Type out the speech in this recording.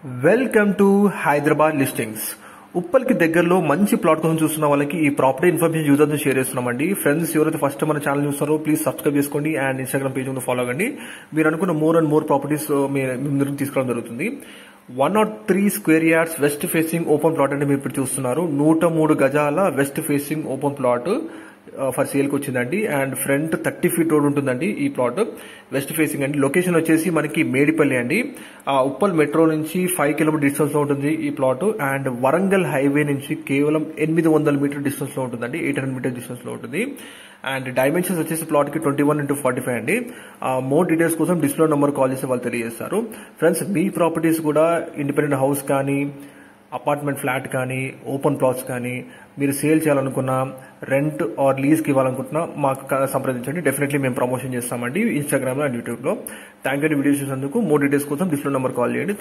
Welcome to Hyderabad listings. ఉప్పల్కి దగ్గరలో మంచి ప్లాట్ కోసం చూస్తున్న వాళ్ళకి ఈ ప్రాపర్టీ ఇన్ఫర్మేషన్ యూజర్ తో షేర్ చేస్తున్నామండి. ఫ్రెండ్స్ ఎవరైతే ఫస్ట్ మన ఛానల్ చూస్తారో ప్లీజ్ సబ్స్క్రైబ్ చేసుకోండి అండ్ ఇన్స్టాగ్రామ్ పేజ్ ఫాలో అవ్వండి. మీరు అనుకున్న మోర్ అండ్ మోర్ ప్రాపర్టీస్ మీరు తీసుకోవడం జరుగుతుంది. 103 square yards west facing open plot అంటే మీరు ఇప్పుడు చూస్తున్నారు. 103 గజాల west facing open plot for sale కి వచ్చిందండి. అండ్ ఫ్రంట్ 30 ఫీట్ రోడ్ ఉంటుందండి. ఈ ప్లాట్ వెస్ట్ ఫేసింగ్ అండి. లొకేషన్ వచ్చేసి మనకి మేడిపల్లి అండి. ఉప్పల్ మెట్రో నుంచి 5 కిలోమీటర్ డిస్టెన్స్ లో ఉంటుంది ఈ ప్లాట్. అండ్ వరంగల్ హైవే నుంచి కేవలం 800 మీటర్ డిస్టెన్స్ లో ఉంటుందండి. 800 మీటర్ డిస్టెన్స్ లో ఉంటుంది. అండ్ డైమెన్షన్స్ వచ్చేసి ప్లాట్ కి 21x45 అండి. మోర్ డీటెయిల్స్ కోసం డిస్ప్లే నెంబర్ కాల్ చేసి వాళ్ళు తెలియజేస్తారు. ఫ్రెండ్స్, మీ ప్రాపర్టీస్ కూడా ఇండిపెండెంట్ హౌస్ కానీ, అపార్ట్మెంట్ ఫ్లాట్ కానీ, ఓపెన్ ప్లాట్స్ కానీ మీరు సేల్ చేయాలనుకున్నా, రెంట్ ఆర్ లీజ్ కి ఇవ్వాలనుకుంటున్నా మాకు సంప్రదించండి. డెఫినెట్లీ మేము ప్రమోషన్ చేస్తామండి ఇన్స్టాగ్రామ్ లో అండ్ యూట్యూబ్ లో. థ్యాంక్ యూ వీడియో చూసినందుకు. మోర్ డీటెయిల్స్ కోసం డిస్ప్లే నెంబర్ కాల్ చేయండి.